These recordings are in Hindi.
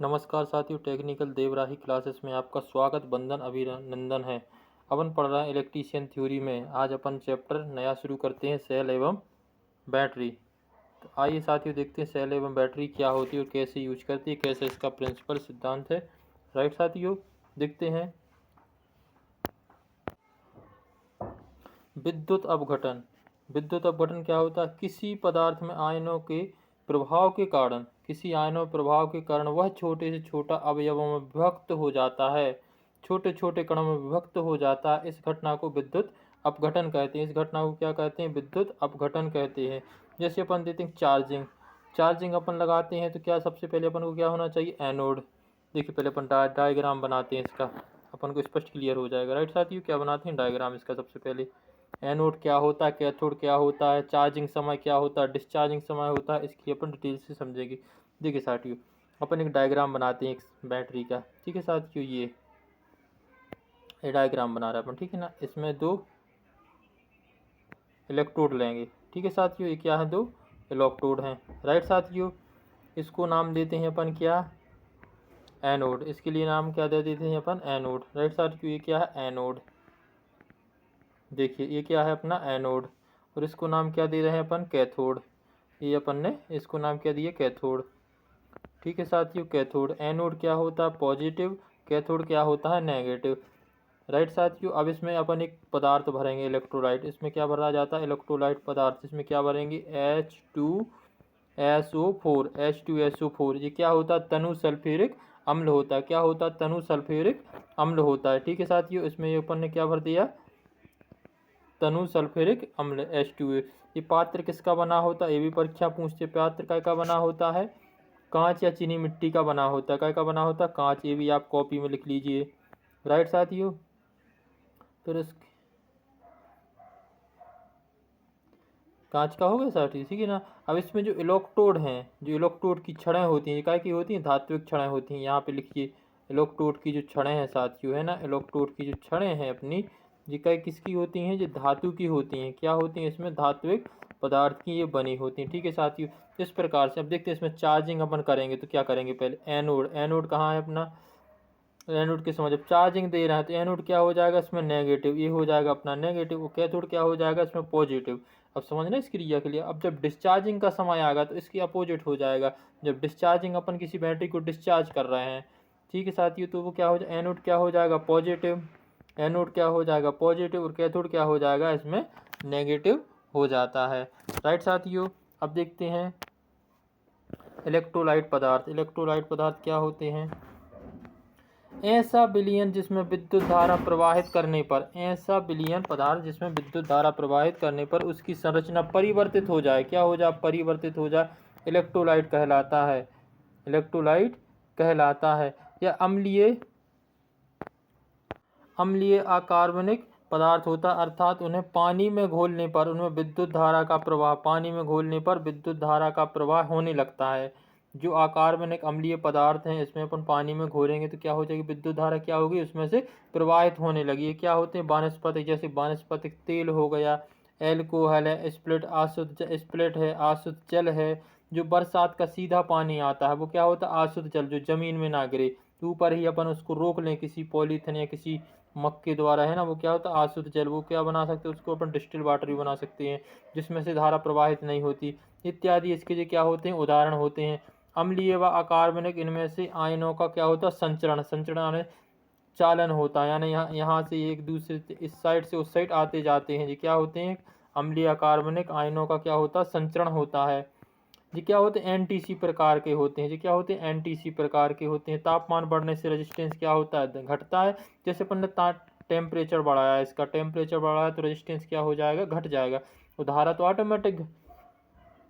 नमस्कार साथियों, टेक्निकल देवराही क्लासेस में आपका स्वागत बंदन अभिनंदन है। अपन पढ़ रहे हैं इलेक्ट्रीशियन थ्योरी में। आज अपन चैप्टर नया शुरू करते हैं, सेल एवं बैटरी। तो आइए साथियों देखते हैं सेल एवं बैटरी क्या होती है और कैसे यूज करती है, कैसे इसका प्रिंसिपल सिद्धांत है। राइट साथियों, देखते हैं। विद्युत अपघटन। विद्युत अपघटन क्या होता है? किसी पदार्थ में आयनों के प्रभाव के कारण, किसी आयनों प्रभाव के कारण वह छोटे से छोटा अवयवों में विभक्त हो जाता है, छोटे छोटे कणों में विभक्त हो जाता है। इस घटना को विद्युत अपघटन कहते हैं। इस घटना को क्या कहते हैं? विद्युत अपघटन कहते हैं। जैसे अपन देते हैं चार्जिंग। चार्जिंग अपन लगाते हैं तो क्या सबसे पहले अपन को क्या होना चाहिए? एनोड। देखिए पहले अपन डायग्राम बनाते हैं इसका, अपन को स्पष्ट क्लियर हो जाएगा। राइट साथियों, क्या बनाते हैं? डायग्राम इसका सबसे पहले। एनोड क्या होता है, कैथोड क्या होता है, चार्जिंग समय क्या होता है, डिस्चार्जिंग समय होता है, इसकी अपन डिटेल से समझेंगे। देखिए साथियों, अपन एक डायग्राम बनाते हैं एक बैटरी का। ठीक है साथियों, ये डायग्राम बना रहे हैं अपन, ठीक है ना। इसमें दो इलेक्ट्रोड लेंगे। ठीक है साथियों, ये क्या है? दो इलेक्ट्रोड हैं। राइट साथियों, इसको नाम देते हैं अपन क्या? एनोड। इसके लिए नाम क्या दे देते हैं अपन? एनोड। राइट साथियों, ये क्या है? एनोड। देखिए ये क्या है अपना? एनोड। और इसको नाम क्या दे रहे हैं अपन? कैथोड। ये अपन ने इसको नाम क्या दिया? कैथोड। ठीक है साथियों, कैथोड। एनोड क्या होता है? पॉजिटिव। कैथोड क्या होता है? नेगेटिव। राइट साथियों, अब इसमें अपन एक पदार्थ भरेंगे, इलेक्ट्रोलाइट। इसमें क्या भरा जाता है? इलेक्ट्रोलाइट पदार्थ। इसमें क्या भरेंगे? H2SO4। H2SO4 ये क्या होता है? तनु सल्फ्यूरिक अम्ल होता है। क्या होता है? तनु सल्फ्यूरिक अम्ल होता है। ठीक है साथियों, इसमें ये अपन ने क्या भर दिया? तनु सल्फ्यूरिक अम्ल H2A। ये पात्र किसका बना होता है? ये भी परीक्षा पूछते। पात्र का बना होता है? कांच या चीनी मिट्टी का बना होता है। का बना होता है? कांच। ये भी आप कॉपी में लिख लीजिए। राइट साथियों, फिर इस कांच का हो गया साथी, ठीक है ना। अब इसमें जो इलेक्ट्रोड हैं, जो इलेक्ट्रोड की छड़ें होती हैं, ये काय की होती हैं? धात्विक छड़ें होती हैं। यहाँ पे लिखिए इलेक्ट्रोड की जो छड़ें हैं साथियों, है ना, इलेक्ट्रोड की जो छड़ें हैं अपनी, ये काय किसकी होती हैं? जो धातु की होती हैं। क्या होती हैं? इसमें धात्विक पदार्थ की ये बनी होती हैं। ठीक है साथियों, इस प्रकार से अब देखते हैं इसमें चार्जिंग अपन करेंगे तो क्या करेंगे? पहले एनोड। एनोड कहाँ है अपना? एनोड के समय जब चार्जिंग दे रहा है तो एनोड क्या हो जाएगा? इसमें नेगेटिव। ये हो जाएगा अपना नेगेटिव। कैथोड क्या हो जाएगा? इसमें पॉजिटिव। अब समझना इस क्रिया के लिए। अब जब डिस्चार्जिंग का समय आएगा तो इसकी अपोजिट हो जाएगा। जब डिस्चार्जिंग अपन किसी बैटरी को डिस्चार्ज कर रहे हैं, ठीक है साथियों, तो वो क्या हो जाए? एनोड क्या हो जाएगा? पॉजिटिव। एनोड क्या हो जाएगा? पॉजिटिव। और कैथोड क्या हो जाएगा? इसमें नेगेटिव हो जाता है। राइट साथियों, अब देखते हैं इलेक्ट्रोलाइट पदार्थ। इलेक्ट्रोलाइट पदार्थ क्या होते हैं? ऐसा विलयन जिसमें विद्युत धारा प्रवाहित करने पर, ऐसा विलयन पदार्थ जिसमें विद्युत धारा प्रवाहित करने पर उसकी संरचना परिवर्तित हो जाए। क्या हो जाए? परिवर्तित हो जाए। इलेक्ट्रोलाइट कहलाता है। इलेक्ट्रोलाइट कहलाता है। या अम्लीय अम्लीय अकार्बनिक पदार्थ होता है, अर्थात उन्हें पानी में घोलने पर उनमें विद्युत धारा का प्रवाह, पानी में घोलने पर विद्युत धारा का प्रवाह होने लगता है। जो अकार्बनिक अम्लीय पदार्थ हैं, इसमें अपन पानी में घोलेंगे तो क्या हो जाएगी? विद्युत धारा क्या होगी? उसमें से प्रवाहित होने लगी। ये क्या होते हैं? वानस्पतिक, जैसे वानस्पतिक तेल हो गया, एल्कोहल है, स्प्लिट है, अशुद्ध जल है। जो बरसात का सीधा पानी आता है वो क्या होता है? अशुद्ध जल, जो जमीन में ना गिरे, ऊपर ही अपन उसको रोक लें किसी पॉलीथिन या किसी मग के द्वारा, है ना, वो क्या होता है? अशुद्ध जल। वो क्या बना सकते हैं? उसको अपन डिस्टिल वाटर भी बना सकते हैं, जिसमें से धारा प्रवाहित नहीं होती, इत्यादि इसके जो क्या होते हैं? उदाहरण होते हैं। अम्लीय व अकार्बनिक, इनमें से आयनों का क्या होता है? संचरण। संचरण यानी चालन होता है, यानी यहाँ से एक दूसरे इस साइड से उस साइड आते जाते हैं। ये क्या होते हैं? अम्लीय अकार्बनिक आयनों का क्या होता है? संचरण होता है। ये क्या होते हैं? एनटीसी प्रकार के होते हैं। ये क्या होते हैं? एनटीसी प्रकार के होते हैं। तापमान बढ़ने से रेजिस्टेंस क्या होता है? घटता है। जैसे अपन ने टेम्परेचर बढ़ाया, इसका टेम्परेचर बढ़ाया तो रेजिस्टेंस क्या हो जाएगा? घट जाएगा। तो धारा तो ऑटोमेटिक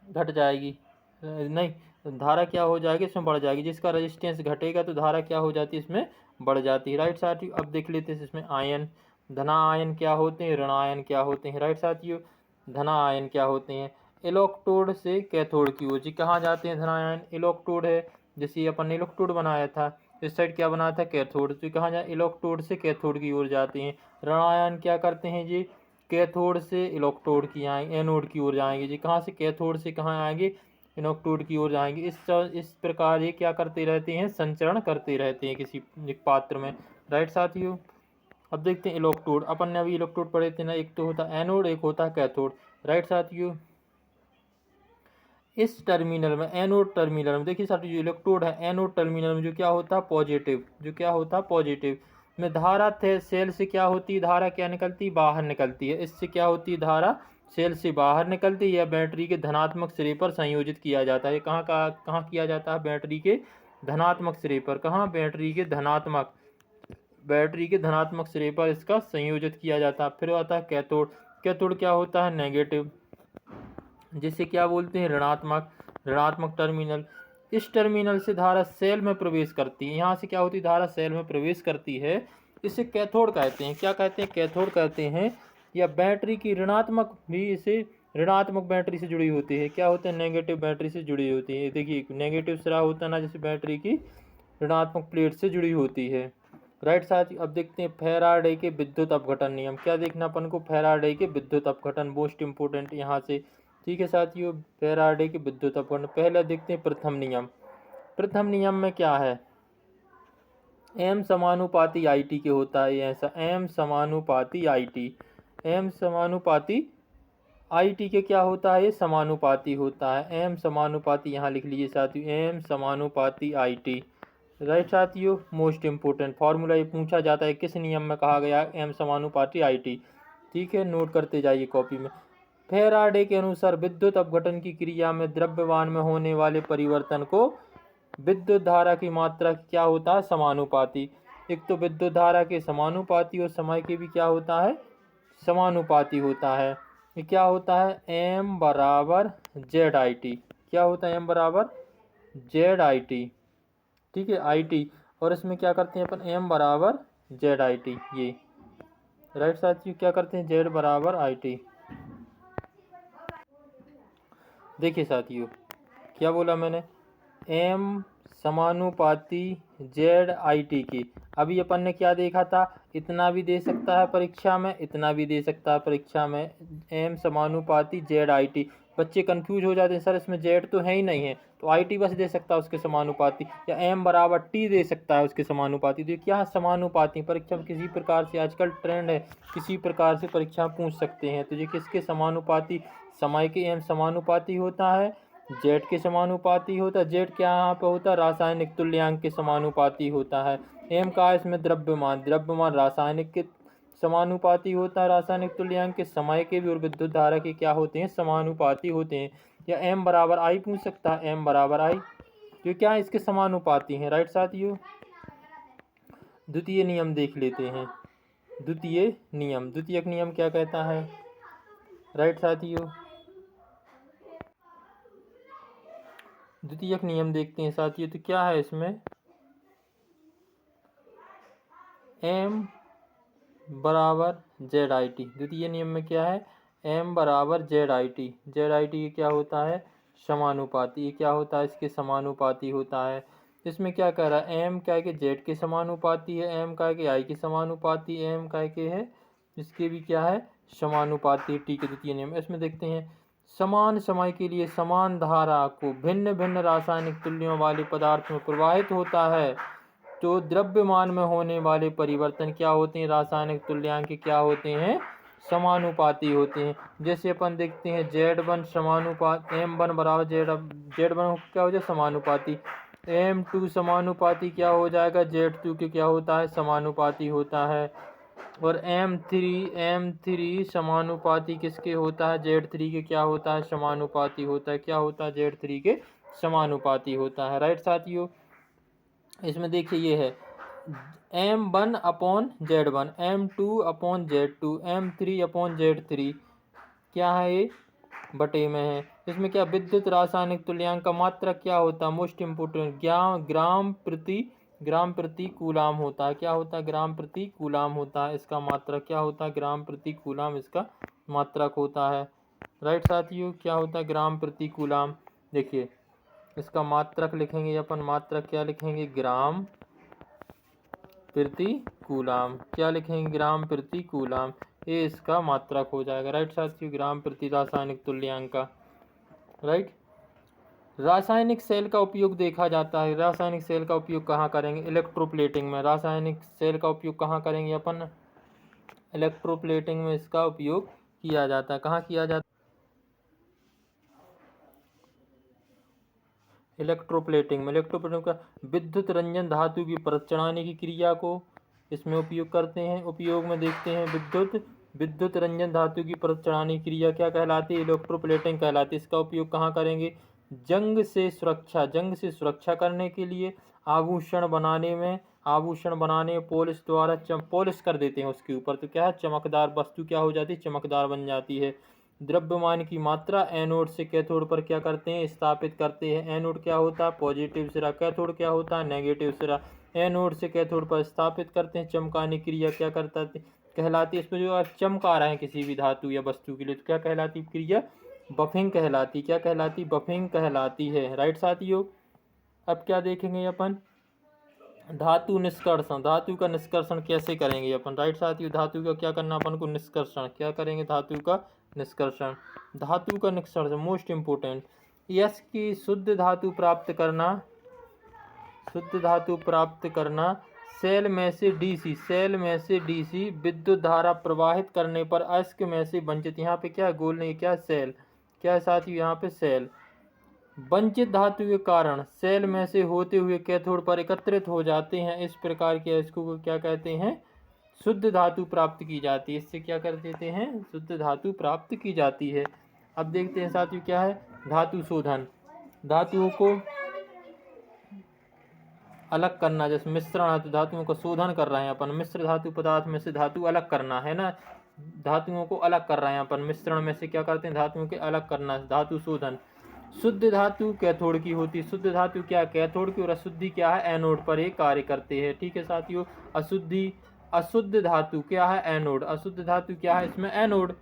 घट जाएगी, नहीं, धारा क्या हो जाएगी? इसमें बढ़ जाएगी। जिसका रेजिस्टेंस घटेगा तो धारा क्या हो जाती है? इसमें बढ़ जाती है। राइट साथियों, अब देख लेते हैं इसमें आयन। धना आयन क्या होते हैं? ऋण आयन क्या होते हैं? राइट साथियों, धना आयन क्या होते हैं? इलेक्ट्रोड से कैथोड की ओर जी कहाँ जाते हैं? धना आयन। इलेक्ट्रोड है, जैसे अपन ने इलेक्ट्रोड बनाया था, इस साइड क्या बनाया था? कैथोड। तो कहाँ जाए? इलेक्ट्रोड से कैथोड की ओर जाते हैं। ऋण आयन क्या करते हैं जी? कैथोड से इलेक्ट्रोड की आएंगे, एनोड की ओर जाएंगे जी। कहाँ से? कैथोड से कहाँ आएंगे? इलेक्ट्रोड की ओर जाएंगे। इस प्रकार ये क्या करते रहते हैं, संचरण करते रहते हैं किसी एक पात्र में। राइट साथियों, अब देखते हैं इलेक्ट्रोड। अपन ने अभी इलेक्ट्रोड पढ़े थे ना, एक तो होता है एनोड, एक होता है कैथोड। राइट साथियों, इस टर्मिनल में, एनोड टर्मिनल में देखिए साथियों, जो इलेक्ट्रोड है एनोड टर्मिनल में जो क्या होता है पॉजिटिव, जो क्या होता है पॉजिटिव में धारा थे सेल से क्या होती है, धारा क्या निकलती, बाहर निकलती है। इससे क्या होती है, धारा सेल से बाहर निकलती है, बैटरी के धनात्मक सिरे पर संयोजित किया जाता है। कहाँ किया जाता है, बैटरी के धनात्मक सिरे पर। कहाँ, बैटरी के धनात्मक सिरे पर इसका संयोजित किया जाता है। फिर आता है कैथोड। कैथोड क्या होता है, नेगेटिव, जिसे क्या बोलते हैं, ऋणात्मक टर्मिनल। इस टर्मिनल से धारा सेल में प्रवेश करती है। यहाँ से क्या होती है, धारा सेल में प्रवेश करती है। इसे कैथोड कहते हैं। क्या कहते हैं, कैथोड कहते हैं। या बैटरी की ऋणात्मक भी इसे ऋणात्मक बैटरी से जुड़ी होती है। क्या होते हैं, नेगेटिव बैटरी से जुड़ी होती है। देखिए नेगेटिव सिरा होता है ना, जैसे बैटरी की ऋणात्मक प्लेट से जुड़ी होती है। राइट साथ। अब देखते हैं फैराडे के विद्युत अपघटन नियम। क्या देखना अपन को, फैराडे के विद्युत अपघटन, मोस्ट इंपोर्टेंट यहाँ से। ठीक है साथियों, फैराडे के विद्युत अपघटन। पहले देखते हैं प्रथम नियम। प्रथम नियम में क्या है, एम समानुपाती आई टी के होता है। ऐसा एम समानुपाती आई टी, एम समानुपाती आई टी के क्या होता है, ये समानुपाती होता है। एम समानुपाती यहाँ लिख लीजिए साथियों, एम समानुपाती आई टी। राइट साथियों, मोस्ट इंपोर्टेंट फॉर्मूला ये पूछा जाता है, किस नियम में कहा गया, एम समानुपाती आई टी। ठीक है, नोट करते जाइए कॉपी में। फैराडे के अनुसार विद्युत अपघटन की क्रिया में द्रव्यमान में होने वाले परिवर्तन को विद्युत धारा की मात्रा क्या होता है, समानुपाती। एक तो विद्युत धारा के समानुपाती और समय के भी क्या होता है, समानुपाती होता है। ये क्या होता है, एम बराबर जेड आई टी। क्या होता है, एम बराबर जेड आई टी। ठीक है, आई टी, और इसमें क्या करते हैं अपन, एम बराबर जेड आई टी। ये राइट साथियों, क्या करते हैं, जेड बराबर आई टी। देखिए साथियों, क्या बोला मैंने, एम समानुपाती जेड आई टी की। अभी अपन ने क्या देखा था, इतना भी दे सकता है परीक्षा में, इतना भी दे सकता है परीक्षा में। एम समानुपाती जेड आई टी, बच्चे कंफ्यूज हो जाते हैं, सर इसमें जेड तो है ही नहीं है, तो आई टी बस दे सकता है उसके समानुपाती, या एम बराबर टी दे सकता है उसके समानुपाती। तो क्या समानुपाती, परीक्षा में किसी प्रकार से आजकल ट्रेंड है, किसी प्रकार से परीक्षा पूछ सकते हैं। तो ये किसके समानुपाती, समय के एम समानुपाती होता है, जेड के समानुपाती होता है। जेड क्या यहाँ पे होता है, रासायनिक तुल्यांक के समानुपाती होता है। एम का इसमें द्रव्यमान, द्रव्यमान रासायनिक के समानुपाती होता है, रासायनिक तुल्यांक के। समय के भी और विद्युत धारा के क्या होते हैं, समानुपाती होते हैं। या एम बराबर आई पूछ सकता है, एम बराबर आई, तो क्या है, इसके समानुपाती हैं। राइट साथियों, द्वितीय नियम देख लेते हैं। द्वितीय नियम, द्वितीयक नियम क्या कहता है। राइट साथियों, द्वितीयक नियम देखते हैं साथियों। तो क्या है इसमें, एम बराबर जेड आई टी। द्वितीय नियम में क्या है, एम बराबर Z I T. Z I T क्या होता है, समानुपाती। ये क्या होता है, इसके समानुपाती होता है। इसमें क्या कह रहा है, एम क्या के जेड के समानुपाती है, एम क्या के आई के समानुपाती, एम क्या के है इसके भी क्या है, समानुपाती। टी के द्वितीय नियम। इसमें देखते हैं, समान समय के लिए समान धारा को भिन्न भिन्न रासायनिक तुल्यों वाले पदार्थ में प्रवाहित होता है तो द्रव्यमान में होने वाले परिवर्तन क्या होते हैं, रासायनिक तुल्यांक क्या होते हैं, समानुपाती होते हैं। जैसे अपन देखते हैं Z1 समानुपात, M1 बराबर Z1 क्या हो जाए, समानुपाती। M2 समानुपाती क्या हो जाएगा, Z2 के क्या होता है, समानुपाती होता है। और M3 समानुपाती किसके होता है, Z3 के क्या होता है, समानुपाती होता है। क्या होता है, Z3 के समानुपाती होता है। राइट साथियों, इसमें देखिए ये है M1 upon Z1, M2 upon Z2, M3 upon Z3, क्या है ये, बटे में है। इसमें क्या, विद्युत रासायनिक तुल्यांक का मात्रक क्या होता है, मोस्ट इम्पोर्टेंट, ग्राम प्रति कूलाम होता है। क्या होता है, ग्राम प्रति कूलाम होता है। इसका मात्रक क्या होता है, ग्राम प्रति कूलाम इसका मात्रक होता है। राइट साथियों, क्या होता है, ग्राम प्रति कूलाम। देखिए इसका मात्रक लिखेंगे अपन, मात्रक क्या लिखेंगे, ग्राम प्रति कूलाम। क्या लिखेंगे, ग्राम प्रति कूलाम। ये इसका मात्रक हो जाएगा। राइट साथियों, ग्राम प्रति रासायनिक तुल्यांक का। राइट, रासायनिक सेल का उपयोग देखा जाता है। रासायनिक सेल का उपयोग कहाँ करेंगे? इलेक्ट्रोप्लेटिंग में। रासायनिक सेल का उपयोग कहाँ करेंगे अपन? इलेक्ट्रोप्लेटिंग में इसका उपयोग किया जाता है। कहाँ किया जाता है? इलेक्ट्रोप्लेटिंग में। इलेक्ट्रोप्लेटिंग का विद्युत रंजन धातु की परत चढ़ाने की क्रिया को इसमें उपयोग करते हैं। उपयोग में देखते हैं विद्युत रंजन धातु की परत चढ़ाने की क्रिया क्या कहलाती है? इलेक्ट्रोप्लेटिंग कहलाती है। इसका उपयोग कहाँ करेंगे? जंग से सुरक्षा करने के लिए, आभूषण बनाने पॉलिश द्वारा पॉलिश कर देते हैं उसके ऊपर, तो क्या है? चमकदार वस्तु क्या हो जाती है? चमकदार बन जाती है। द्रव्यमान की मात्रा एनोड से कैथोड पर क्या करते हैं? स्थापित करते हैं। एनोड क्या होता है? पॉजिटिव सिरा। कैथोड क्या होता है? नेगेटिव सिरा। एनोड से कैथोड पर स्थापित करते हैं। चमकाने क्रिया क्या करता है कहलाती है? इसमें जो आप चमका रहे हैं किसी भी धातु या वस्तु के लिए, तो क्या कहलाती क्रिया? बफिंग कहलाती। क्या कहलाती? बफिंग कहलाती है। राइट साथियों, अब क्या देखेंगे अपन? धातु निष्कर्षण। धातु का निष्कर्षण कैसे करेंगे अपन? राइट साथियों, धातु का क्या करना अपन को? निष्कर्षण। क्या करेंगे? धातु का निष्कर्षण। धातु का निष्कर्षण मोस्ट इम्पोर्टेंट। यस की शुद्ध धातु प्राप्त करना सेल में से डीसी विद्युत धारा प्रवाहित करने पर अयस्क में से वंचित, यहाँ पे क्या गोल नहीं, क्या सेल, क्या साथियों यहाँ पे सेल, वंचित धातु के कारण सेल में से होते हुए कैथोड पर एकत्रित हो जाते हैं। इस प्रकार के अयस्कों को क्या कहते हैं? शुद्ध धातु प्राप्त की जाती है। इससे क्या कर देते हैं? शुद्ध धातु प्राप्त की जाती है। अब देखते हैं साथियों क्या है? धातु शोधन। धातुओं को अलग करना, जैसे मिश्रण है तो धातुओं का शोधन कर रहे हैं अपन। मिश्र धातु पदार्थ में से धातु अलग करना है ना, धातुओं को अलग कर रहे हैं अपन। मिश्रण में से क्या करते हैं? धातुओं के अलग करना, धातु शोधन। शुद्ध धातु कैथोड की होती है। शुद्ध धातु क्या है? कैथोड की। और अशुद्धि क्या है? एनोड पर एक कार्य करते हैं। ठीक है साथियों। अशुद्ध धातु क्या है? एनोड। अशुद्ध धातु क्या है? इसमें एनोड।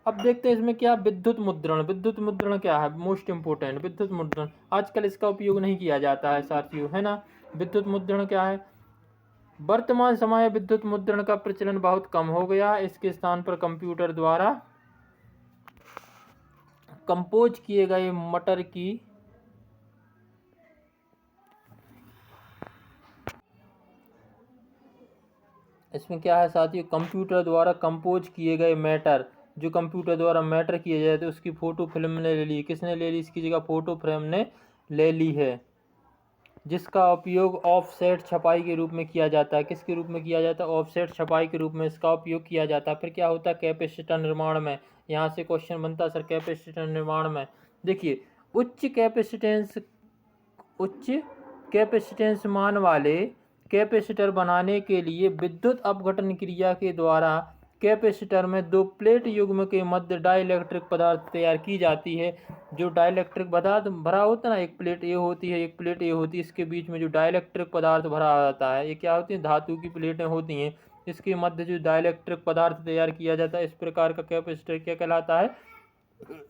अब देखते हैं इसमें क्या? विद्युत मुद्रण। विद्युत मुद्रण क्या है? Most important. विद्युत मुद्रण आजकल इसका उपयोग नहीं किया जाता है साथियों, है ना। विद्युत मुद्रण क्या है? वर्तमान समय विद्युत मुद्रण का प्रचलन बहुत कम हो गया। इसके स्थान पर कंप्यूटर द्वारा कंपोज किए गए मटर की इसमें क्या है साथियों? कंप्यूटर द्वारा कंपोज किए गए मैटर, जो कंप्यूटर द्वारा मैटर किए जाते हैं उसकी फोटो फिल्म ने ले ली। किसने ले ली? इसकी जगह फोटो फ्रेम ने ले ली है, जिसका उपयोग ऑफसेट छपाई के रूप में किया जाता है। किसके रूप में किया जाता है? ऑफसेट छपाई के रूप में इसका उपयोग किया जाता है। फिर क्या होता है? कैपेसिटर निर्माण में। यहाँ से क्वेश्चन बनता है सर, कैपेसिटर निर्माण में देखिए, उच्च कैपेसिटेंस मान वाले कैपेसिटर बनाने के लिए विद्युत अपघटन क्रिया के द्वारा कैपेसिटर में दो प्लेट युग्म के मध्य डाइलेक्ट्रिक पदार्थ तैयार की जाती है। जो डाइलेक्ट्रिक पदार्थ भरा होता है ना, एक प्लेट ए होती है, एक प्लेट ए होती है, इसके बीच में जो डाइलेक्ट्रिक पदार्थ भरा जाता है, ये क्या होती है? धातु की प्लेटें होती हैं। इसके मध्य जो डाइलेक्ट्रिक पदार्थ तैयार किया जाता है, इस प्रकार का कैपेसिटर क्या कहलाता है?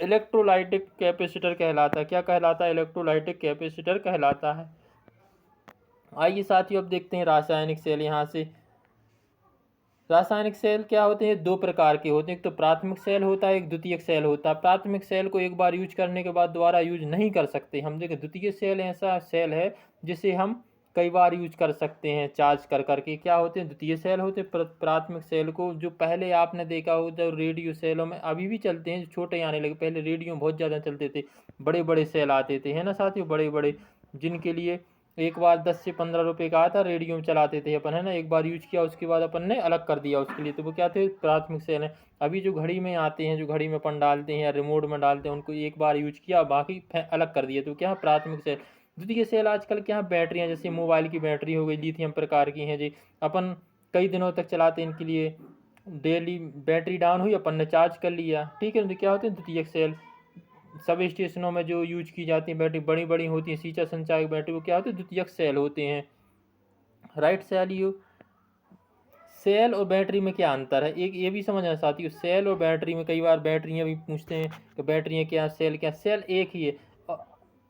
इलेक्ट्रोलाइटिक कैपेसिटर कहलाता है। क्या कहलाता है? इलेक्ट्रोलाइटिक कैपेसिटर कहलाता है। आइए साथियों अब देखते हैं रासायनिक सेल। यहाँ से रासायनिक सेल क्या होते हैं? दो प्रकार के होते हैं। एक तो प्राथमिक सेल होता है, एक द्वितीयक सेल होता है। प्राथमिक सेल को एक बार यूज करने के बाद दोबारा यूज नहीं कर सकते हम। देखिए, द्वितीय सेल ऐसा सेल है जिसे हम कई बार यूज कर सकते हैं चार्ज कर करके। क्या होते हैं? द्वितीय सेल होते हैं। प्राथमिक सेल को जो पहले आपने देखा हो, जो रेडियो सेलों में अभी भी चलते हैं, छोटे आने लगे, पहले रेडियो बहुत ज़्यादा चलते थे, बड़े बड़े सेल आते थे, है ना साथियों, बड़े बड़े, जिनके लिए एक बार 10 से 15 रुपए का आता, रेडियो में चलाते थे अपन, है ना। एक बार यूज किया उसके बाद अपन ने अलग कर दिया उसके लिए, तो वो क्या थे? प्राथमिक सेल है। अभी जो घड़ी में आते हैं, जो घड़ी में अपन डालते हैं या रिमोट में डालते हैं, उनको एक बार यूज किया बाकी अलग कर दिया, तो क्या है? प्राथमिक सेल। द्वितीय सेल आजकल क्या है? बैटरियाँ, जैसे मोबाइल की बैटरी हो गई, लिथियम प्रकार की हैं जी, अपन कई दिनों तक चलाते हैं इनके लिए। डेली बैटरी डाउन हुई, अपन ने चार्ज कर लिया, ठीक है, तो क्या होते हैं? द्वितीयक सेल। सब स्टेशनों में जो यूज की जाती है बैटरी, बड़ी बड़ी होती है, सीचा संचायक बैटरी, वो क्या होती है? द्वितीयक सेल होते हैं। राइट साथियों, सेल और बैटरी में क्या अंतर है? एक ये भी समझना साथियों, सेल और बैटरी में कई बार बैटरियां भी पूछते हैं कि बैटरियां क्या, सेल क्या। सेल एक ही है,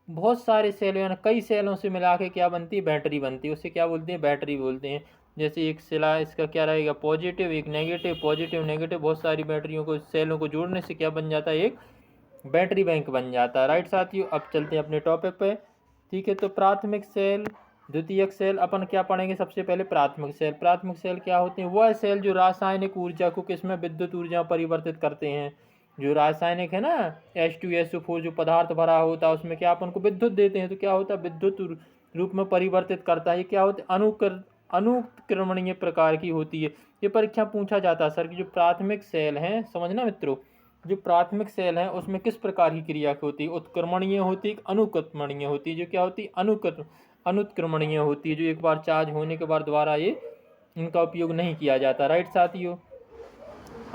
बहुत सारे सेल यानी कई सेलों से मिला के क्या बनती है? बैटरी बनती है, उसे क्या बोलते हैं? बैटरी बोलते हैं। जैसे एक सिला, इसका क्या रहेगा? पॉजिटिव, एक नेगेटिव, पॉजिटिव नेगेटिव, बहुत सारी बैटरियों को, सेलों को जोड़ने से क्या बन जाता है? एक बैटरी बैंक बन जाता है। राइट साथियों, अब चलते हैं अपने टॉपिक पे। ठीक है, तो प्राथमिक सेल, द्वितीयक सेल, अपन क्या पढ़ेंगे सबसे पहले प्राथमिक सेल। प्राथमिक सेल क्या होते हैं? वह सेल जो रासायनिक ऊर्जा को किसमें विद्युत ऊर्जा परिवर्तित करते हैं। जो रासायनिक है ना, H2SO4 जो पदार्थ भरा होता है उसमें क्या अपन को विद्युत देते हैं, तो क्या होता है विद्युत रूप में परिवर्तित करता है। ये क्या होता है? अनुत्क्रमणीय प्रकार की होती है। ये परीक्षा पूछा जाता है सर कि जो प्राथमिक सेल हैं, समझना मित्रों, जो प्राथमिक सेल है उसमें किस प्रकार की क्रिया होती है? उत्क्रमणीय होती है, अनुक्रमणीय होती है। जो क्या होती है? अनुत्क्रमणीय होती है, जो एक बार चार्ज होने के बाद दोबारा ये इनका उपयोग नहीं किया जाता। राइट साथियों,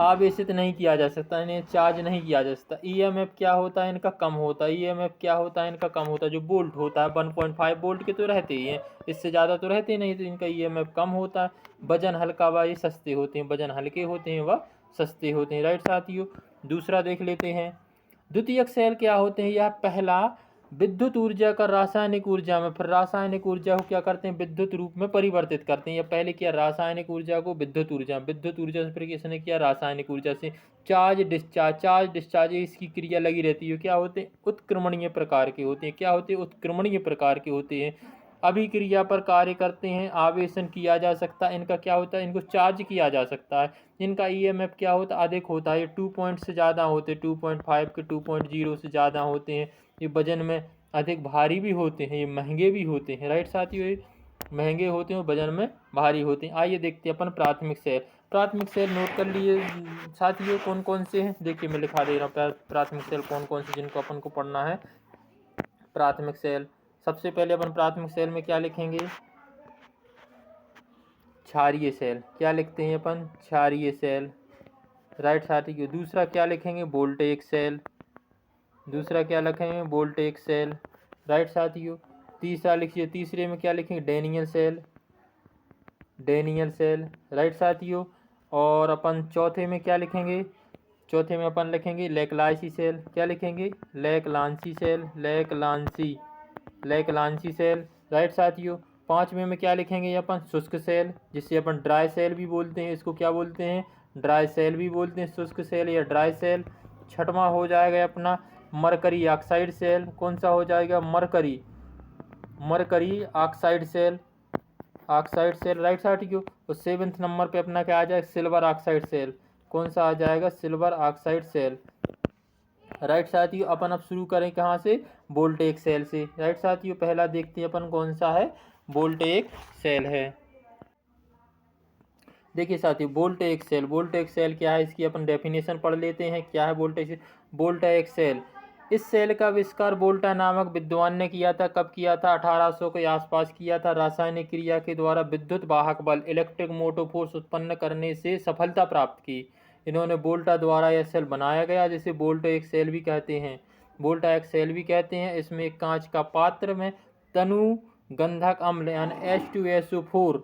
आवेशित नहीं किया जा सकता, इन्हें चार्ज नहीं किया जा सकता। ईएमएफ क्या होता है? इनका कम होता है। ईएमएफ क्या होता है? इनका कम होता है। जो वोल्ट होता है 1.5 वोल्ट के तो रहते ही हैं, इससे ज़्यादा तो रहते नहीं, तो इनका ईएमएफ कम होता है। वजन हल्का व ये सस्ते होते हैं, वजन हल्के होते हैं व सस्ते होते हैं। राइट साथियों, दूसरा देख लेते हैं। द्वितीयक सेल क्या होते हैं? यह पहला विद्युत ऊर्जा का रासायनिक ऊर्जा में, फिर रासायनिक ऊर्जा को क्या करते हैं? विद्युत रूप में परिवर्तित करते हैं। या पहले किया रासायनिक ऊर्जा को विद्युत ऊर्जा, विद्युत ऊर्जा से फिर किसने किया? रासायनिक ऊर्जा से। चार्ज डिस्चार्ज, चार्ज डिस्चार्ज, इसकी क्रिया लगी रहती है। क्या होते हैं? उत्क्रमणीय प्रकार के होते हैं। क्या होते हैं? उत्क्रमणीय प्रकार के होते हैं। अभिक्रिया पर कार्य करते हैं, आवेशन किया जा सकता है। इनका क्या होता है? इनको चार्ज किया जा सकता है। इनका ईएमएफ क्या होता है? अधिक होता है। ये 2 पॉइंट से ज़्यादा होते हैं, 2.5 के 2.0 से ज़्यादा होते हैं। ये वजन में अधिक भारी भी होते हैं, ये महंगे भी होते हैं। राइट साथियों, ये महंगे होते हैं, वजन में भारी होते हैं। आइए देखते हैं अपन प्राथमिक सेल। प्राथमिक सेल नोट कर लिए साथियों, कौन कौन से हैं? देखिए मैं लिखा दे रहा हूँ प्राथमिक सेल कौन कौन से जिनको अपन को पढ़ना है। प्राथमिक सेल, सबसे पहले अपन प्राथमिक सेल में क्या लिखेंगे? क्षारीय सेल। क्या लिखते हैं अपन? क्षारीय सेल। राइट साथियों, दूसरा क्या लिखेंगे? Voltaic cell. दूसरा क्या लिखेंगे? Voltaic cell. राइट साथियों, तीसरा लिखिए, तीसरे में क्या लिखेंगे? Daniell cell. Daniell cell. Right साथियों, और अपन चौथे में क्या लिखेंगे? चौथे में अपन लिखेंगे लेक्लासी सेल। क्या लिखेंगे? लेक्लांसी सेल। लेक्लांसी, लेक्लांसी सेल। राइट साथियों, पाँचवें में क्या लिखेंगे? अपन शुष्क सेल, जिसे अपन ड्राई सेल भी बोलते हैं। इसको क्या बोलते हैं? ड्राई सेल भी बोलते हैं, शुष्क सेल या ड्राई सेल। छठवां हो जाएगा अपना मरकरी ऑक्साइड सेल। कौन सा हो जाएगा? Mercury, mercury oxide cell. Oxide cell. Right साथियों, तो 7वें नंबर पे अपना क्या आ जाएगा? Silver oxide cell. कौन सा आ जाएगा? Silver oxide cell. राइट साथियों, अपन अब शुरू करें कहाँ से? वोल्टेइक सेल से। राइट साथियों, पहला देखते हैं अपन कौन सा है? वोल्टेइक सेल है। देखिए साथियों, वोल्टेइक सेल, वोल्टेइक सेल क्या है? इसकी अपन डेफिनेशन पढ़ लेते हैं। क्या है वोल्टेइक सेल? वोल्टेइक सेल, इस सेल का आविष्कार वोल्टा नामक विद्वान ने किया था। कब किया था? 1800 के आसपास किया था। रासायनिक क्रिया के द्वारा विद्युत वाहक बल, इलेक्ट्रिक मोटर फोर्स उत्पन्न करने से सफलता प्राप्त की। इन्होंने वोल्टा द्वारा यह सेल बनाया गया, जिसे वोल्टेइक सेल भी कहते हैं। वोल्टाइक सेल भी कहते हैं। इसमें एक कांच का पात्र में तनु गंधक अम्ल यानी H2SO4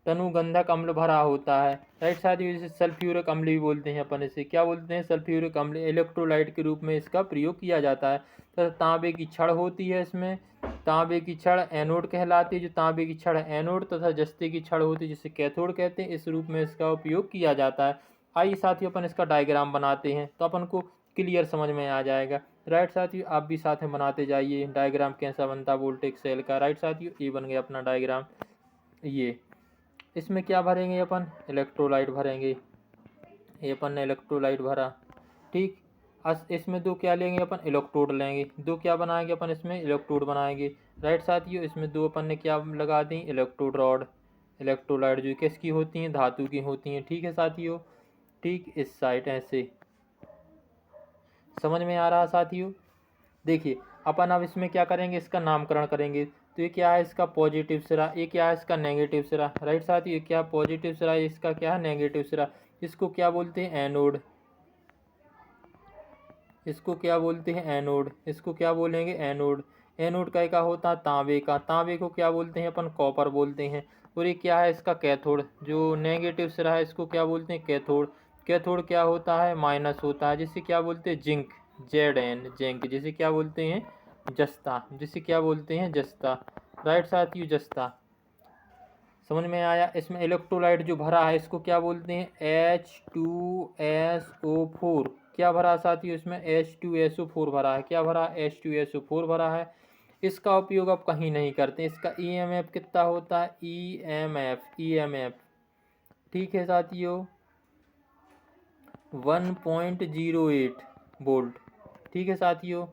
तनुगंधक अम्ल भरा होता है। राइट साथियों, जिसे सल्फ्यूरिक अम्ल भी बोलते हैं। अपन इसे क्या बोलते हैं? सल्फ्यूरिक अम्ल। इलेक्ट्रोलाइट के रूप में इसका प्रयोग किया जाता है। तो तांबे की छड़ होती है इसमें, तांबे की छड़ एनोड कहलाती है। जो तांबे की छड़ एनोड तथा जस्ते की छड़ होती है जिसे कैथोड कहते हैं। इस रूप में इसका उपयोग किया जाता है। आइए साथियों, अपन इसका डायग्राम बनाते हैं तो अपन को क्लियर समझ में आ जाएगा। राइट साथियों, आप भी साथ में बनाते जाइए डायग्राम कैसा बनता है वोल्टेइक सेल का। राइट साथियों, ये बन गया अपना डायग्राम। ये इसमें क्या भरेंगे अपन? इलेक्ट्रोलाइट भरेंगे। ये अपन ने इलेक्ट्रोलाइट भरा, ठीक। इसमें दो क्या लेंगे अपन? इलेक्ट्रोड लेंगे। दो क्या बनाएंगे अपन? इसमें इलेक्ट्रोड बनाएंगे। राइट साथियों, इसमें दो अपन ने क्या लगा दी? Electrode rod. इलेक्ट्रोलाइट जो किसकी होती हैं? धातु की होती हैं। ठीक है साथियों, ठीक इस साइड ऐसे समझ में आ रहा साथियों। देखिए अपन अब इसमें क्या करेंगे? इसका नामकरण करेंगे। तो ये क्या है? इसका पॉजिटिव सिरा। ये क्या है? इसका नेगेटिव सिरा। राइट साथियों, ये क्या? पॉजिटिव सिरा। इसका क्या है? नेगेटिव सिरा। इसको क्या बोलते हैं? एनोड। इसको क्या बोलते हैं? एनोड। इसको क्या बोलेंगे? एनोड। एनोड का क्या होता है? तांबे का। तांबे को क्या बोलते हैं अपन? कॉपर बोलते हैं। और ये क्या है? इसका कैथोड। जो नेगेटिव सिरा है इसको क्या बोलते हैं? कैथोड। कैथोड क्या होता है? माइनस होता है, जिसे क्या बोलते हैं? जिंक। Zn, zinc. जिसे क्या बोलते हैं? जस्ता। जिसे क्या बोलते हैं? जस्ता। राइट साथियों, जस्ता। समझ में आया। इसमें इलेक्ट्रोलाइट जो भरा है इसको क्या बोलते हैं? H2SO4। क्या भरा साथियों, इसमें H2SO4 भरा है। क्या भरा, H2SO4 भरा है। इसका उपयोग आप कहीं नहीं करते। इसका EMF कितना होता है, EMF ठीक है साथियों 1.08 वोल्ट। ठीक है साथियों,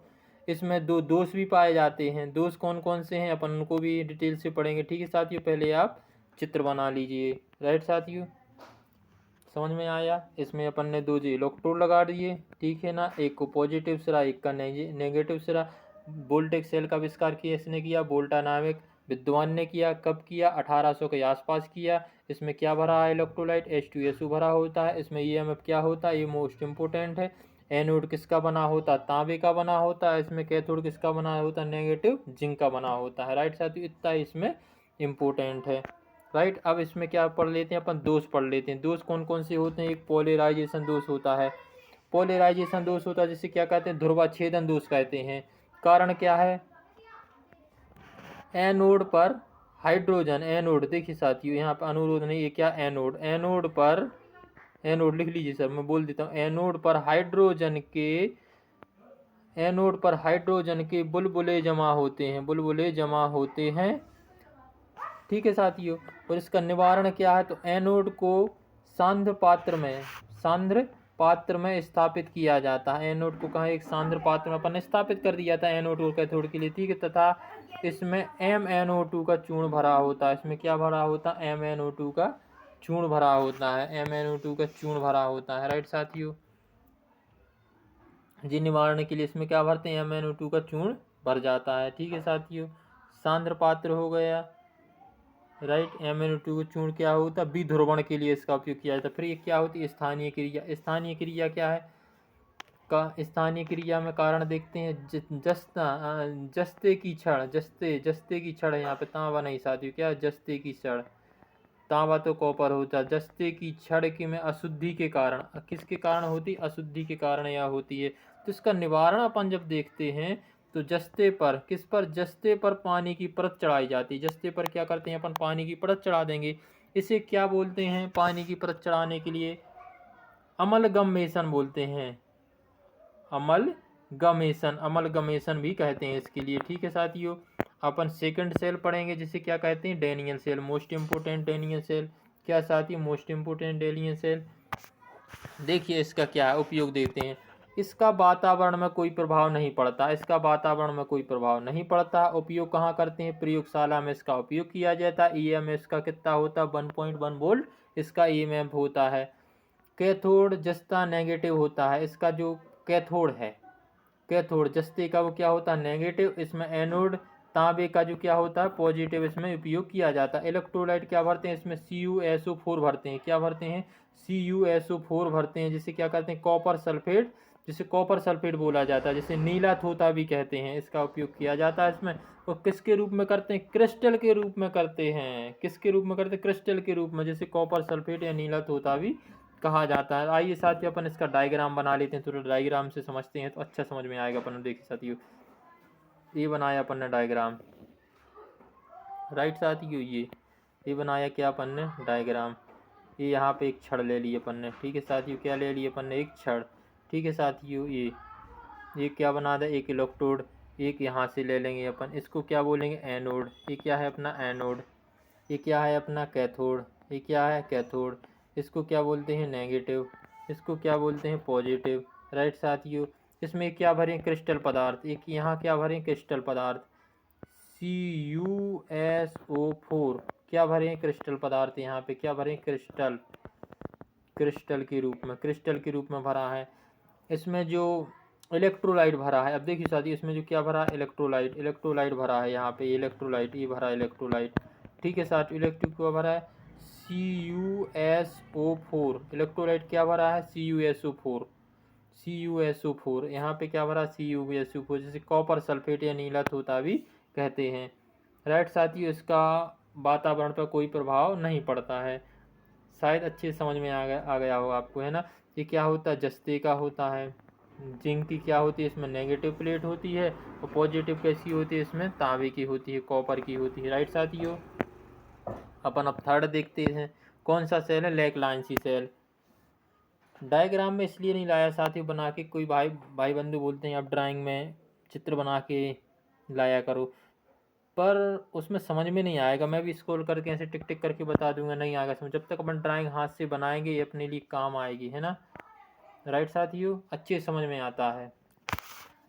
इसमें दो दोष भी पाए जाते हैं। दोष कौन कौन से हैं अपन उनको भी डिटेल से पढ़ेंगे। ठीक है साथियों, पहले आप चित्र बना लीजिए। राइट साथियों, समझ में आया। इसमें अपन ने दो जी इलेक्ट्रोड लगा दिए, ठीक है ना, एक को पॉजिटिव सिरा एक का नेगेटिव सिरा। वोल्टेज सेल का आविष्कार किसने किया, वोल्टा नामक विद्वान ने किया। कब किया, 1800 के आसपास किया। इसमें क्या भरा है, इलेक्ट्रोलाइट H2SO भरा होता है। इसमें EMF क्या होता है, ये मोस्ट इम्पोर्टेंट है। एनोड किसका बना होता है, तांबे का बना होता है। इसमें कैथोड किसका बना होता है, नेगेटिव जिंक का बना होता है। राइट साथियों, इतना इसमें इम्पोर्टेंट है। राइट, अब इसमें क्या पढ़ लेते हैं अपन, दोष पढ़ लेते हैं। दोष कौन कौन से होते हैं, एक पोलराइजेशन दोष होता है। पोलराइजेशन दोष होता है जिसे क्या कहते हैं, ध्रुवाच्छेदन दोष कहते हैं। कारण क्या है, एनोड पर हाइड्रोजन, एनोड देखिए साथियों यहाँ पर अनुरोध नहीं, ये क्या एनोड, एनोड पर, एनोड लिख लीजिए सर, मैं बोल देता हूँ। एनोड पर हाइड्रोजन के बुलबुले जमा होते हैं, बुलबुले जमा होते हैं। ठीक है साथियों, और इसका निवारण क्या है, तो एनोड को सांद्र पात्र में स्थापित किया जाता है। एनोड को कहाँ, एक सांद्र पात्र में अपन स्थापित कर दिया था एनोड और कैथोड के लिए। ठीक है, तथा इसमें MnO2 का चूर्ण भरा होता है। इसमें क्या भरा होता है, MnO2 का चूर्ण भरा होता है। MnO2 का चूर्ण भरा होता है। राइट साथियों, जी निवारण के लिए इसमें क्या भरते हैं, MnO2 का चूर्ण भर जाता है। ठीक है साथियों, सांद्र पात्र हो गया। राइट, MnO2 का चूर्ण क्या होता है, विध्रुवण के लिए इसका उपयोग किया जाता है। फिर ये क्या होती है, स्थानीय क्रिया। स्थानीय क्रिया क्या है, का स्थानीय क्रिया में कारण देखते हैं। जस्ते की क्षण यहाँ पे तांबा नहीं साथियों, क्या जस्ते की क्षण, तांबा तो कॉपर होता है। जस्ते की क्षण की में अशुद्धि के कारण, किसके कारण होती, अशुद्धि के कारण यह होती है। तो इसका निवारण अपन जब देखते हैं तो जस्ते पर, किस पर, जस्ते पर पानी की परत चढ़ाई जाती है। जस्ते पर क्या करते हैं अपन, पानी की परत चढ़ा देंगे। इसे क्या बोलते हैं, पानी की परत चढ़ाने के लिए अमलगमेशन बोलते हैं। अमलगमेशन भी कहते हैं इसके लिए। ठीक है साथियों, अपन सेकंड सेल पढ़ेंगे जिसे क्या कहते हैं, Daniell cell, most important Daniell cell. क्या साथियों, मोस्ट इंपोर्टेंट डैनियल सेल। देखिए इसका क्या उपयोग देते हैं। इसका वातावरण में कोई प्रभाव नहीं पड़ता, इसका वातावरण में कोई प्रभाव नहीं पड़ता। उपयोग कहाँ करते हैं, प्रयोगशाला में इसका उपयोग किया जाता है। EMF इसका कितना होता है, 1.1 वोल्ट इसका EMF होता है। कैथोड जस्ता नेगेटिव होता है। इसका जो कैथोड है, कैथोड जस्ते का वो क्या होता है, नेगेटिव। इसमें एनोड तांबे का जो क्या होता है, पॉजिटिव इसमें उपयोग किया जाता है। इलेक्ट्रोलाइट क्या भरते हैं, इसमें CuSO4 भरते हैं। क्या भरते हैं, CuSO4 भरते हैं, जिसे क्या करते हैं, कॉपर सल्फेट, जिसे कॉपर सल्फेट बोला जाता है, जिसे नीला थोथा भी कहते हैं। इसका उपयोग किया जाता है इसमें। और किसके रूप में करते हैं, क्रिस्टल के रूप में करते हैं। किसके रूप में करते हैं, क्रिस्टल के रूप में, जैसे कॉपर सल्फेट या नीला थोथा भी कहा जाता है। आइए साथियों अपन इसका डायग्राम बना लेते हैं, थोड़ा डायग्राम से समझते हैं तो अच्छा समझ में आएगा अपन। देखिए साथियों, ये बनाया अपन ने डायग्राम। राइट साथियों, ये बनाया क्या अपन ने, डायग्राम। ये यहाँ पे एक छड़ ले लिए अपन ने। ठीक है साथियों, क्या ले लिए अपन ने, एक छड़। ठीक है साथियों, ये क्या बना दे, एक इलेक्ट्रोड। एक यहाँ से ले लेंगे अपन, इसको क्या बोलेंगे, एनोड। ये क्या है अपना एनोड। ये क्या है अपना कैथोड। ये क्या है कैथोड। इसको क्या बोलते हैं, नेगेटिव। इसको क्या बोलते हैं, पॉजिटिव। राइट साथियों, इसमें क्या भरें, क्रिस्टल पदार्थ। एक यहाँ क्या भरें, क्रिस्टल पदार्थ, CuSO4 क्या भरें, क्रिस्टल पदार्थ। यहाँ पे क्या भरें, क्रिस्टल, क्रिस्टल के रूप में भरा है। इसमें जो इलेक्ट्रोलाइट भरा है, अब देखिए साथियों इसमें जो क्या भरा है, इलेक्ट्रोलाइट भरा है। यहाँ पे इलेक्ट्रोलाइट, ये भरा इलेक्ट्रोलाइट। ठीक है साथियों, इलेक्ट्रिक क्या भरा है, CuSO4। इलेक्ट्रोलाइट क्या भरा है, CuSO4। यहाँ पे क्या भरा, CuSO4, जैसे कॉपर सल्फेट या नीला थोथा भी कहते हैं। राइट साथियों, इसका वातावरण पर कोई प्रभाव नहीं पड़ता है। शायद अच्छे समझ में आ गया हो आपको, है ना। ये क्या होता है, जस्ते का होता है। जिंक की क्या होती है, इसमें नेगेटिव प्लेट होती है। और पॉजिटिव कैसी होती है, इसमें तांबे की होती है, कॉपर की होती है। राइट साथियों, अपन अब थर्ड देखते हैं। कौन सा सेल है, लैक्लांसी सेल। डायग्राम में इसलिए नहीं लाया साथियों बना के, कोई भाई भाई बंधु बोलते हैं आप ड्राइंग में चित्र बना के लाया करो, पर उसमें समझ में नहीं आएगा। मैं भी स्क्रॉल करके ऐसे टिक टिक करके बता दूंगा, नहीं आएगा समझ। जब तक अपन ड्राइंग हाथ से बनाएंगे ये अपने लिए काम आएगी, है ना। राइट साथियों, अच्छे समझ में आता है।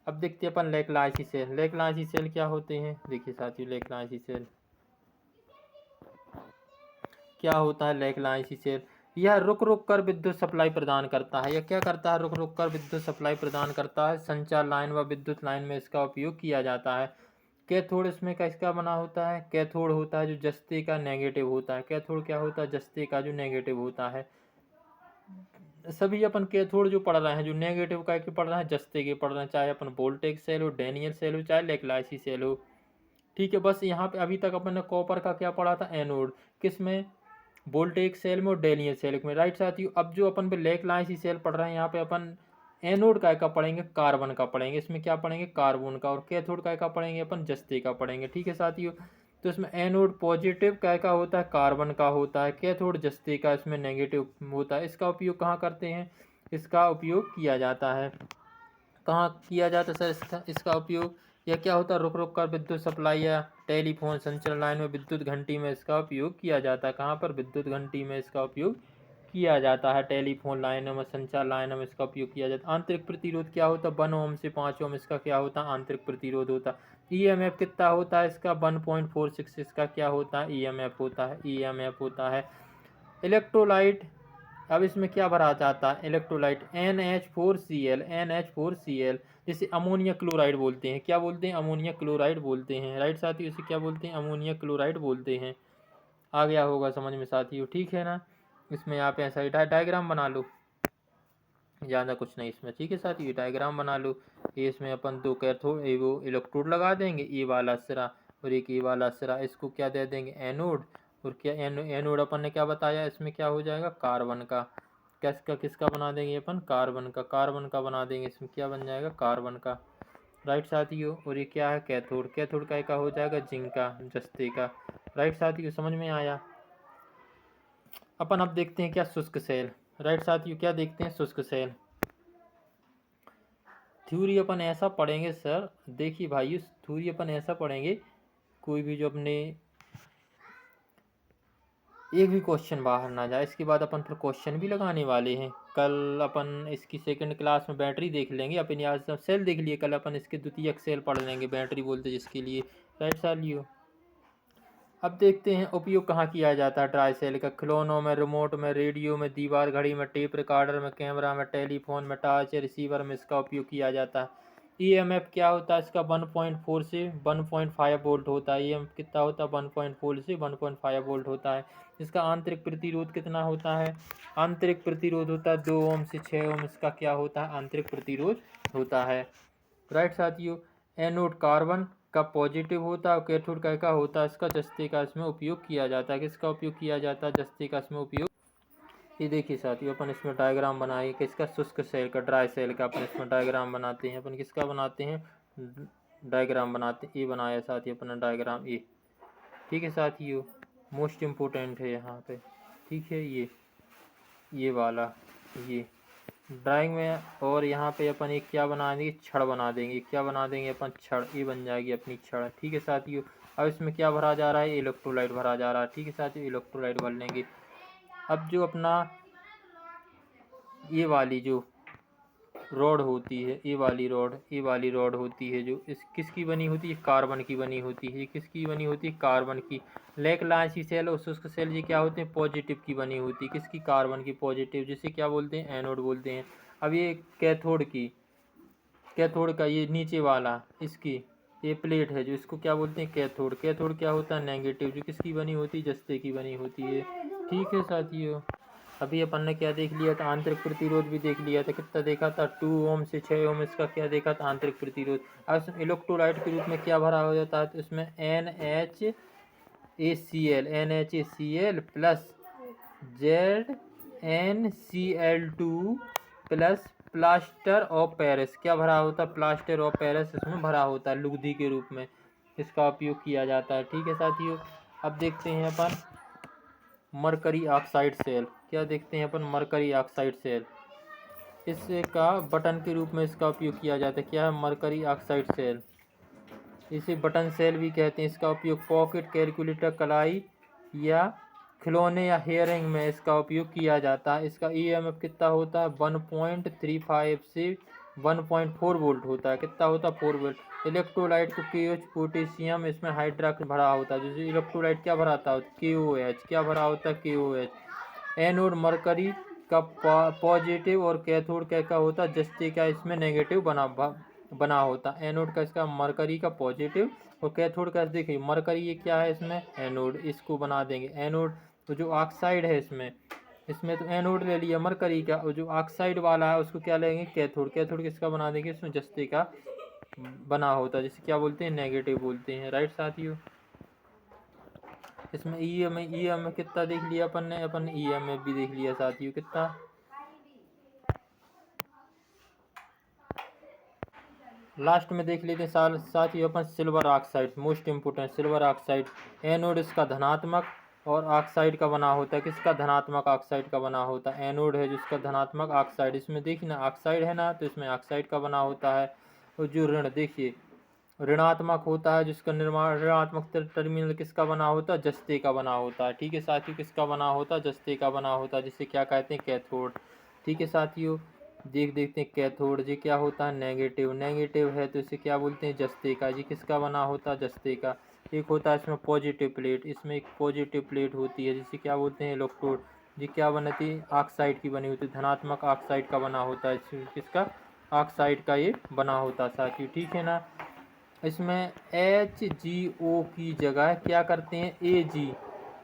अब देखते हैं अपन लेक्लांसी सेल। लेक्लांसी सेल क्या होते हैं, देखिए साथियों लेक्लांसी सेल क्या होता है। लेक्लांसी सेल यह रुक रुक कर विद्युत सप्लाई प्रदान करता है। यह क्या करता है, रुक रुक कर विद्युत सप्लाई प्रदान करता है। संचार लाइन व विद्युत लाइन में इसका उपयोग किया जाता है। कैथोड इसमें किसका बना होता है, कैथोड होता है जो जस्ते का नेगेटिव होता है। कैथोड क्या होता है, जस्ते का जो नेगेटिव होता है। सभी अपन कैथोड जो पढ़ रहे हैं, जो नेगेटिव का के पढ़ रहे हैं, जस्ते के पढ़ रहे हैं, चाहे अपन वोल्टेज सेल हो, डैनियल सेल हो, चाहे लेक्लांसी सेल हो। ठीक है, बस यहाँ पे अभी तक अपन ने कॉपर का क्या पढ़ा था, एनोड, किसमें, वोल्टेज सेल में और डैनियल सेल में। राइट साथियों, अब जो अपन पे लेक्लांसी सेल पढ़ रहे हैं, यहाँ पे अपन एनोड का पढ़ेंगे, कार्बन का पढ़ेंगे। इसमें क्या पढ़ेंगे, कार्बन का। और कैथोड का पढ़ेंगे अपन, जस्ते का पढ़ेंगे। ठीक है साथियों, तो इसमें एनोड पॉजिटिव का होता है, कार्बन का होता है। कैथोड जस्ते का इसमें नेगेटिव होता है। इसका उपयोग कहाँ करते हैं, इसका उपयोग किया जाता है, कहाँ किया जाता है सर इसका उपयोग। यह क्या होता है, रुक रुक कर विद्युत सप्लाई या टेलीफोन संचार लाइन में विद्युत घंटी में इसका उपयोग किया जाता है। कहाँ पर, विद्युत घंटी में इसका उपयोग किया जाता है। टेलीफोन लाइनों में, संचार लाइनों में इसका उपयोग किया जाता है। आंतरिक प्रतिरोध क्या होता है, 1 ओम से 5 ओम इसका क्या होता है, आंतरिक प्रतिरोध होता है। ईएमएफ कितना होता है इसका, 1.46 इसका क्या होता है, ईएमएफ होता है, ईएमएफ होता है। इलेक्ट्रोलाइट, अब इसमें क्या भरा जाता है, इलेक्ट्रोलाइट NH4Cl, NH4Cl, जिसे अमोनिया क्लोराइड बोलते हैं। क्या बोलते हैं, अमोनिया क्लोराइड बोलते हैं। राइट साथियों, इसे क्या बोलते हैं, अमोनिया क्लोराइड बोलते हैं। आ गया होगा समझ में साथियों, ठीक है ना। इसमें आप ऐसा ही डायग्राम बना लो, ज़्यादा कुछ नहीं इसमें। ठीक है साथियों, ये डायग्राम बना लो। ये इसमें अपन दो कैथोड, वो इलेक्ट्रोड लगा देंगे, ए वाला सिरा और एक ए वाला सिरा। इसको क्या दे देंगे, एनोड। और क्या एनोड अपन ने क्या बताया, इसमें क्या हो जाएगा, कार्बन का। किसका किसका बना देंगे अपन, कार्बन का, कार्बन का बना देंगे। इसमें क्या बन जाएगा, कार्बन का। राइट साथियों, और ये क्या है, कैथोड, कैथोड का हो जाएगा, जिंक का, जस्ते का। राइट साथियों, समझ में आया। अपन अब देखते हैं क्या, शुष्क सेल। राइट साथियों, क्या देखते हैं, शुष्क सेल। थ्योरी अपन ऐसा पढ़ेंगे सर, देखिए भाई, थ्योरी अपन ऐसा पढ़ेंगे, कोई भी जो अपने एक भी क्वेश्चन बाहर ना जाए। इसके बाद अपन फिर क्वेश्चन भी लगाने वाले हैं। कल अपन इसकी सेकंड क्लास में बैटरी देख लेंगे। अपन आज सेल देख लिए, कल अपन इसके द्वितीयक सेल पढ़ लेंगे, बैटरी बोलते जिसके लिए। राइट साथियों, अब देखते हैं उपयोग कहाँ किया जाता है ट्राई सेल का। खिलौनों में, रिमोट में, रेडियो में, दीवार घड़ी में, टेप रिकॉर्डर में, कैमरा में, टेलीफोन में, टॉर्च रिसीवर में इसका उपयोग किया जाता है। ईएमएफ क्या होता है इसका, 1.4 से 1.5 वोल्ट होता है। ईएमएफ कितना होता है, 1.4 से 1.5 वोल्ट होता है। इसका आंतरिक प्रतिरोध कितना होता है, आंतरिक प्रतिरोध होता है 2 ओम से 6 ओम। इसका क्या होता है, आंतरिक प्रतिरोध होता है। राइट साथियों, एनोड कार्बन का पॉजिटिव होता है और कैथोड का होता है इसका, जस्ते का इसमें उपयोग किया जाता है। किसका उपयोग किया जाता है, जस्ते का इसमें उपयोग। ये देखिए साथियों, अपन इसमें डायग्राम बनाए किसका, शुष्क सेल का, ड्राई सेल का। अपन इसमें डायग्राम बनाते हैं, अपन किसका बनाते हैं, डायग्राम बनाते हैं। ये बनाया साथियों अपना डायग्राम, ये ठीक है साथियों, मोस्ट इम्पोर्टेंट है यहाँ पे। ठीक है, ये वाला, ये ड्राइंग में। और यहाँ पे अपन एक क्या बना देंगे, छड़ बना देंगे। क्या बना देंगे अपन, छड़। ये बन जाएगी अपनी छड़। ठीक है साथियों, अब इसमें क्या भरा जा रहा है, इलेक्ट्रोलाइट भरा जा रहा है। ठीक है साथियों, इलेक्ट्रोलाइट भर लेंगे। अब जो अपना ये वाली जो रॉड होती है, ये वाली रॉड होती है, जो इस किसकी बनी होती है, कार्बन की बनी होती है। किसकी बनी होती है, कार्बन की। लेक्लांसी सेल और शुष्क सेल ये क्या होते हैं, पॉजिटिव की बनी होती है। किसकी, कार्बन की पॉजिटिव, जिसे क्या बोलते हैं, एनोड बोलते हैं। अब ये कैथोड की, कैथोड का ये नीचे वाला, इसकी ये प्लेट है जो, इसको क्या बोलते हैं, कैथोड। कैथोड क्या होता है, नेगेटिव, जो किसकी बनी होती है, जस्ते की बनी होती है। ठीक है साथियों, अभी अपन ने क्या देख लिया था, आंतरिक प्रतिरोध भी देख लिया था। कितना देखा था, 2 ओम से 6 ओम इसका क्या देखा था, आंतरिक प्रतिरोध। अब इसमें इलेक्ट्रोलाइट के रूप में क्या भरा हो जाता है, तो इसमें NaCl plus ZnCl2 plus plaster of Paris. क्या भरा होता है, प्लास्टर ऑफ पेरिस इसमें भरा होता है, लुगदी के रूप में इसका उपयोग किया जाता है। ठीक है साथियों, अब देखते हैं अपन मरकरी ऑक्साइड सेल। क्या देखते हैं अपन, मरकरी ऑक्साइड सेल। इसका बटन के रूप में इसका उपयोग किया जाता है। क्या है? मरकरी ऑक्साइड सेल, इसे बटन सेल भी कहते हैं। इसका उपयोग पॉकेट, कैलकुलेटर, कलाई या खिलौने या हेयरिंग में इसका उपयोग किया जाता है। इसका ईएमएफ कितना होता है? 1.35 से 1.4 वोल्ट होता है। कितना होता है? 4 वोल्ट। इलेक्ट्रोलाइट को KOH, पोटेशियम, इसमें हाइड्रॉक्स भरा होता है। जैसे इलेक्ट्रोलाइट क्या भराता है? KOH। क्या भरा होता है? KOH। एनोड मरकरी का पॉजिटिव और कैथोड क्या होता है? जस्ते का इसमें नेगेटिव बना होता है। एनोड का इसका मरकरी का पॉजिटिव और कैथोड का, देखिए मरकरी ये क्या है इसमें? एनोड। इसको बना देंगे एनोड। तो जो ऑक्साइड है इसमें तो एनोड ले लिया मरकरी का, और जो ऑक्साइड वाला है उसको क्या लेंगे? कैथोड। कैथोड किसका बना देंगे? इसमें जस्ते का बना होता है, जिसे क्या बोलते हैं? नेगेटिव बोलते हैं। राइट साथियों, इसमें ईएमएफ कितना देख लिया अपन ने ईएमएफ भी देख लिया साथियों। कितना? लास्ट में देख लेते हैं साथियों अपन silver oxide, most important. Silver oxide anode इसका धनात्मक और ऑक्साइड का बना होता है। किसका? धनात्मक ऑक्साइड का बना होता है। एनोड है जिसका धनात्मक ऑक्साइड, इसमें देखिए ना ऑक्साइड है ना, तो इसमें ऑक्साइड का बना होता है। और जो ऋण, देखिए ऋणात्मक होता है जिसका निर्माण, ऋणात्मक टर्मिनल किसका बना होता है? जस्ते का बना होता है। ठीक है साथियों, किसका बना होता है? जस्ते का बना होता है, जिसे क्या कहते हैं? कैथोड। ठीक है साथियों, देखते हैं कैथोड जी क्या होता है? नेगेटिव। नेगेटिव है तो इसे क्या बोलते हैं? जस्ते का। जी किसका बना होता है? जस्ते का। एक होता है इसमें पॉजिटिव प्लेट, इसमें एक पॉजिटिव प्लेट होती है जिसे क्या बोलते हैं? इलेक्ट्रोड। जी क्या बनती है? ऑक्साइड की बनी होती है, धनात्मक ऑक्साइड का बना होता है। किसका? ऑक्साइड का ये बना होता है साथियों। ठीक है ना, इसमें HgO की जगह क्या करते हैं?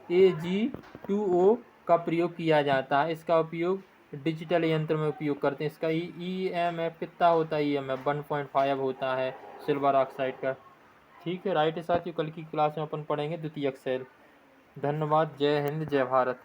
Ag2O का प्रयोग किया जाता है। इसका उपयोग डिजिटल यंत्र में उपयोग करते हैं। इसका ईएमएफ कितना होता है? ईएमएफ 1.5 होता है सिल्वर ऑक्साइड का। ठीक है, राइट है साथियों, कल की क्लास में अपन पढ़ेंगे द्वितीयक सेल। धन्यवाद। जय हिंद, जय भारत।